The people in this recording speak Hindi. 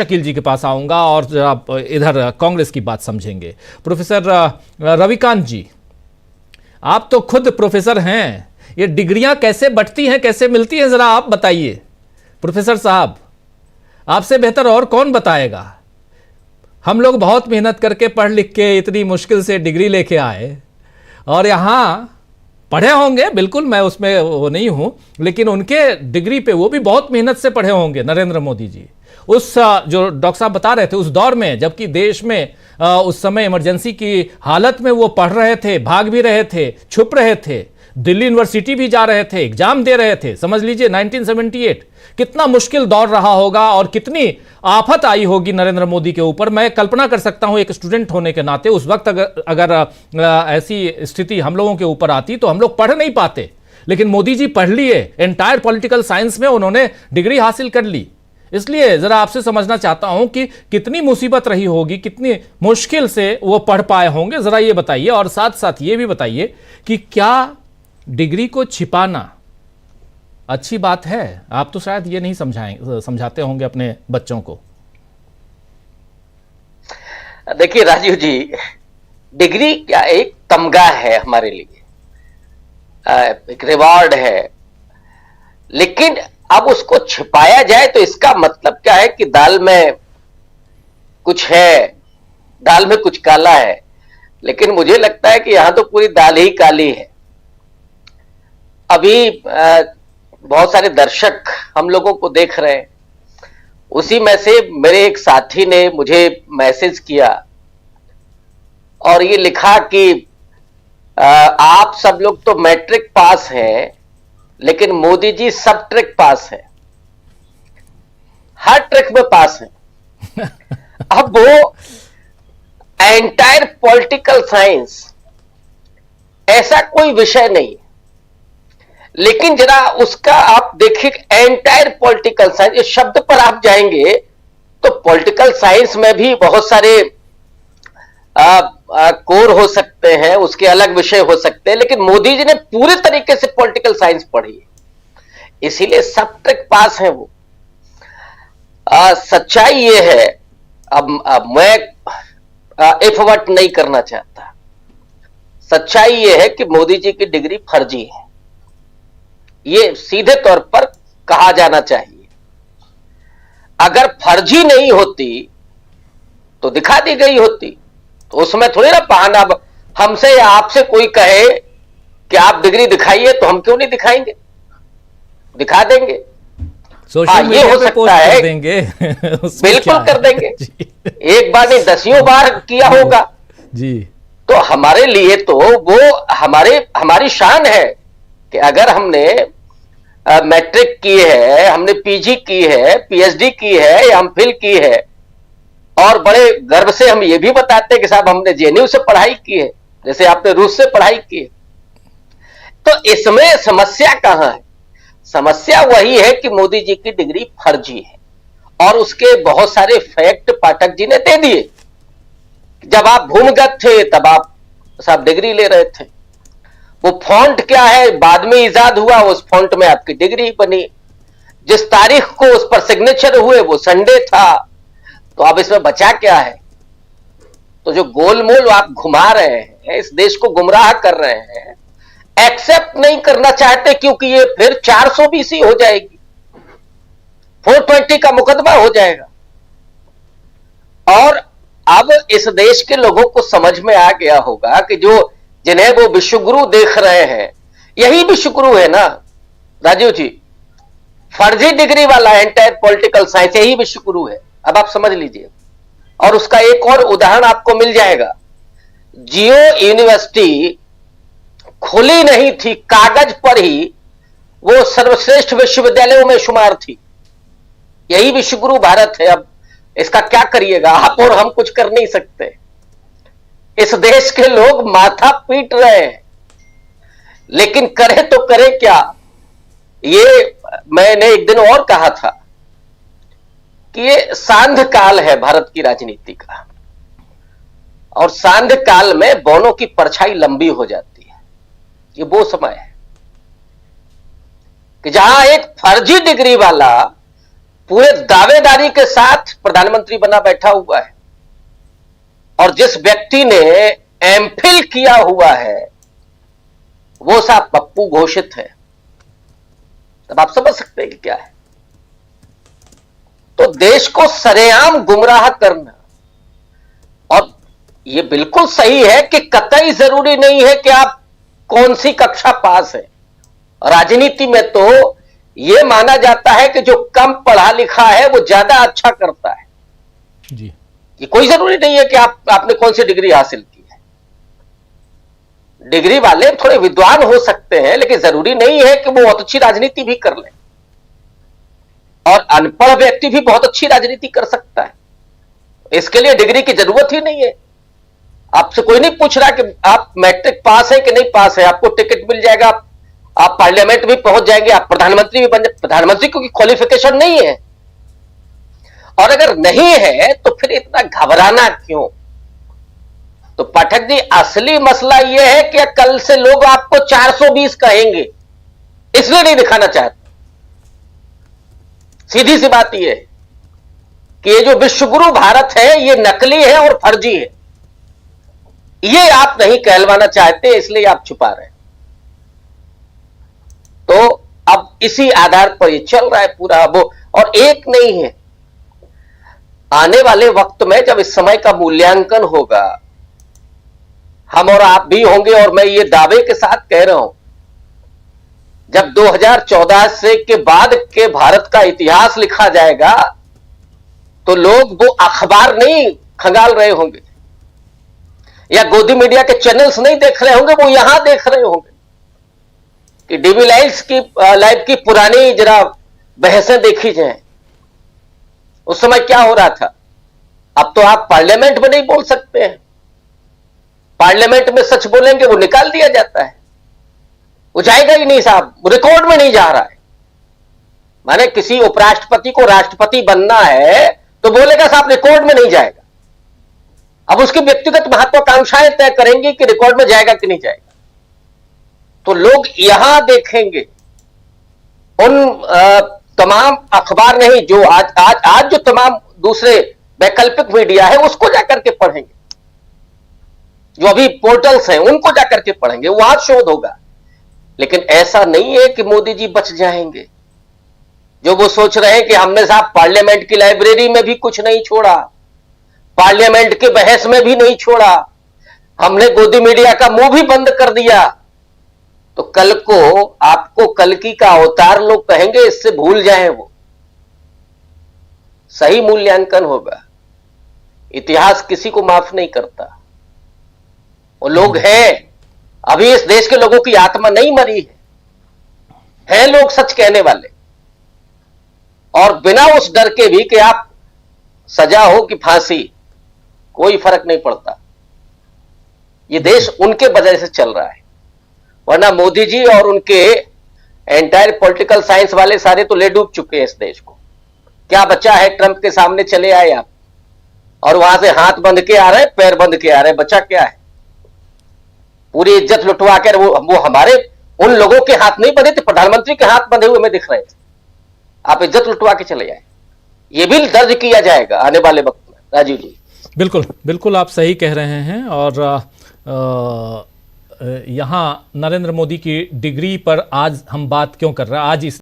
शकील जी के पास आऊंगा और आप इधर कांग्रेस की बात समझेंगे। प्रोफेसर रविकांत जी, आप तो खुद प्रोफेसर हैं, ये डिग्रियां कैसे बंटती हैं, कैसे मिलती हैं, जरा आप बताइए। प्रोफेसर साहब, आपसे बेहतर और कौन बताएगा। हम लोग बहुत मेहनत करके पढ़ लिख के इतनी मुश्किल से डिग्री लेके आए और यहाँ पढ़े होंगे, बिल्कुल मैं उसमें वो नहीं हूं, लेकिन उनके डिग्री पे वो भी बहुत मेहनत से पढ़े होंगे। नरेंद्र मोदी जी उस जो डॉक्टर साहब बता रहे थे उस दौर में, जबकि देश में उस समय इमरजेंसी की हालत में वो पढ़ रहे थे, भाग भी रहे थे, छुप रहे थे, दिल्ली यूनिवर्सिटी भी जा रहे थे, एग्जाम दे रहे थे। समझ लीजिए 1978 कितना मुश्किल दौर रहा होगा और कितनी आफत आई होगी नरेंद्र मोदी के ऊपर। मैं कल्पना कर सकता हूं एक स्टूडेंट होने के नाते उस वक्त अगर ऐसी स्थिति हम लोगों के ऊपर आती तो हम लोग पढ़ नहीं पाते, लेकिन मोदी जी पढ़ लिए, एंटायर पॉलिटिकल साइंस में उन्होंने डिग्री हासिल कर ली। इसलिए जरा आपसे समझना चाहता हूं कि कितनी मुसीबत रही होगी, कितनी मुश्किल से वो पढ़ पाए होंगे, जरा ये बताइए। और साथ साथ ये भी बताइए कि क्या डिग्री को छिपाना अच्छी बात है? आप तो शायद ये नहीं समझाते होंगे अपने बच्चों को। देखिए राजीव जी, डिग्री क्या एक तमगा है हमारे लिए, एक रिवॉर्ड है, लेकिन अब उसको छिपाया जाए तो इसका मतलब क्या है कि दाल में कुछ है, दाल में कुछ काला है। लेकिन मुझे लगता है कि यहां तो पूरी दाल ही काली है। अभी बहुत सारे दर्शक हम लोगों को देख रहे हैं, उसी में से मेरे एक साथी ने मुझे मैसेज किया और ये लिखा कि आप सब लोग तो मैट्रिक पास हैं, लेकिन मोदी जी सब ट्रिक पास है, हर ट्रिक में पास है। अब वो एंटायर पॉलिटिकल साइंस ऐसा कोई विषय नहीं, लेकिन जरा उसका आप देखिए एंटायर पॉलिटिकल साइंस, इस शब्द पर आप जाएंगे तो पॉलिटिकल साइंस में भी बहुत सारे कोर हो सकते हैं, उसके अलग विषय हो सकते हैं, लेकिन मोदी जी ने पूरे तरीके से पॉलिटिकल साइंस पढ़ी है, इसीलिए सब तक पास है वो। सच्चाई ये है, अब मैं एफवर्ट नहीं करना चाहता, सच्चाई ये है कि मोदी जी की डिग्री फर्जी है, ये सीधे तौर पर कहा जाना चाहिए। अगर फर्जी नहीं होती तो दिखा दी गई होती, तो उसमें थोड़ी ना बहाना। हमसे या आपसे कोई कहे कि आप डिग्री दिखाइए तो हम क्यों नहीं दिखाएंगे, दिखा देंगे। सोशल ये हो सकता है, कर देंगे बिल्कुल कर देंगे। एक बार नहीं, दसियों बार किया होगा जी। तो हमारे लिए तो वो हमारी शान है कि अगर हमने मैट्रिक की है, हमने पीजी की है, पीएचडी की है या एमफिल की है, और बड़े गर्व से हम ये भी बताते हैं कि साहब हमने जेएनयू से पढ़ाई की है, जैसे आपने रूस से पढ़ाई की है, तो इसमें समस्या कहां है? समस्या वही है कि मोदी जी की डिग्री फर्जी है और उसके बहुत सारे फैक्ट पाठक जी ने दे दिए। जब आप भूमिगत थे तब आप साहब डिग्री ले रहे थे, वो फॉन्ट क्या है बाद में इजाद हुआ, उस फॉन्ट में आपकी डिग्री बनी। जिस तारीख को उस पर सिग्नेचर हुए वो संडे था, तो अब इसमें बचा क्या है? तो जो गोलमोल आप घुमा रहे हैं, इस देश को गुमराह कर रहे हैं, एक्सेप्ट नहीं करना चाहते, क्योंकि ये फिर 420 हो जाएगी, 420 का मुकदमा हो जाएगा। और अब इस देश के लोगों को समझ में आ गया होगा कि जो जिन्हें वो विश्वगुरु देख रहे हैं, यही विश्वगुरु है ना राजीव जी, फर्जी डिग्री वाला एंटायर पॉलिटिकल साइंस यही विश्वगुरु है। अब आप समझ लीजिए, और उसका एक और उदाहरण आपको मिल जाएगा। जियो यूनिवर्सिटी खुली नहीं थी, कागज पर ही वो सर्वश्रेष्ठ विश्वविद्यालयों में शुमार थी, यही विश्वगुरु भारत है। अब इसका क्या करिएगा आप और हम, कुछ कर नहीं सकते। इस देश के लोग माथा पीट रहे हैं, लेकिन करे तो करे क्या? ये मैंने एक दिन और कहा था कि ये सांध काल है भारत की राजनीति का, और सांध काल में बौनों की परछाई लंबी हो जाती है। ये वो समय है कि जहां एक फर्जी डिग्री वाला पूरे दावेदारी के साथ प्रधानमंत्री बना बैठा हुआ है, और जिस व्यक्ति ने एमफिल किया हुआ है वो साहब पप्पू घोषित है। तब आप समझ सकते हैं कि क्या है। तो देश को सरेआम गुमराह करना, और यह बिल्कुल सही है कि कतई जरूरी नहीं है कि आप कौन सी कक्षा पास है। राजनीति में तो यह माना जाता है कि जो कम पढ़ा लिखा है वो ज्यादा अच्छा करता है जी। ये कोई जरूरी नहीं है कि आपने कौन सी डिग्री हासिल की है। डिग्री वाले थोड़े विद्वान हो सकते हैं, लेकिन जरूरी नहीं है कि वो बहुत अच्छी राजनीति भी कर ले। और अनपढ़ व्यक्ति भी बहुत अच्छी राजनीति कर सकता है, इसके लिए डिग्री की जरूरत ही नहीं है। आपसे कोई नहीं पूछ रहा कि आप मैट्रिक पास है कि नहीं पास है, आपको टिकट मिल जाएगा, आप पार्लियामेंट भी पहुंच जाएंगे, आप प्रधानमंत्री भी बन जाए। प्रधानमंत्री क्योंकि क्वालिफिकेशन नहीं है, और अगर नहीं है तो फिर इतना घबराना क्यों। तो पाठक जी, असली मसला यह है कि कल से लोग आपको 420 कहेंगे, इसलिए नहीं दिखाना चाहते। सीधी सी बात यह है कि ये जो विश्वगुरु भारत है ये नकली है और फर्जी है, ये आप नहीं कहलवाना चाहते, इसलिए आप छुपा रहे हैं। तो अब इसी आधार पर ये चल रहा है पूरा। वो और एक नहीं है, आने वाले वक्त में जब इस समय का मूल्यांकन होगा, हम और आप भी होंगे, और मैं ये दावे के साथ कह रहा हूं, जब 2014 से के बाद के भारत का इतिहास लिखा जाएगा तो लोग वो अखबार नहीं खंगाल रहे होंगे या गोदी मीडिया के चैनल्स नहीं देख रहे होंगे, वो यहां देख रहे होंगे कि डीवी लाइव की पुरानी जरा बहसें देखी जाएं। उस समय क्या हो रहा था। अब तो आप पार्लियामेंट में नहीं बोल सकते हैं, पार्लियामेंट में सच बोलेंगे वो निकाल दिया जाता है, वो जाएगा ही नहीं साहब, रिकॉर्ड में नहीं जा रहा है। माने किसी उपराष्ट्रपति को राष्ट्रपति बनना है तो बोलेगा साहब रिकॉर्ड में नहीं जाएगा। अब उसकी व्यक्तिगत महत्वाकांक्षाएं तय करेंगी कि रिकॉर्ड में जाएगा कि नहीं जाएगा। तो लोग यहां देखेंगे, उन तमाम अखबार नहीं जो आज जो तमाम दूसरे वैकल्पिक मीडिया है उसको जाकर के पढ़ेंगे, जो अभी पोर्टल्स हैं उनको जाकर के पढ़ेंगे, वहां शोध होगा। लेकिन ऐसा नहीं है कि मोदी जी बच जाएंगे। जो वो सोच रहे हैं कि हमने साहब पार्लियामेंट की लाइब्रेरी में भी कुछ नहीं छोड़ा, पार्लियामेंट के बहस में भी नहीं छोड़ा, हमने गोदी मीडिया का मुंह भी बंद कर दिया, तो कल को आपको कल्कि का अवतार लोग कहेंगे, इससे भूल जाएं। वो सही मूल्यांकन होगा। इतिहास किसी को माफ नहीं करता। वो लोग हैं, अभी इस देश के लोगों की आत्मा नहीं मरी है लोग सच कहने वाले, और बिना उस डर के भी कि आप सजा हो कि फांसी, कोई फर्क नहीं पड़ता। ये देश उनके वजह से चल रहा है, वरना मोदी जी और उनके एंटायर पॉलिटिकल साइंस वाले सारे तो ले डूब चुके हैं इस देश को। क्या बचा है? ट्रंप के सामने चले आए आप, और वहां से हाथ बंध के आ रहे, पैर बंध के आ रहे, बचा क्या है? पूरी इज्जत लुटवा कर वो हमारे उन लोगों के हाथ नहीं बंधे थे, प्रधानमंत्री के हाथ बंधे हुए में दिख रहे थे। आप इज्जत लुटवा के चले जाए, ये भी दर्ज किया जाएगा आने वाले वक्त में। राजीव जी, बिल्कुल बिल्कुल आप सही कह रहे हैं। और यहाँ नरेंद्र मोदी की डिग्री पर आज हम बात क्यों कर रहे हैं, आज इस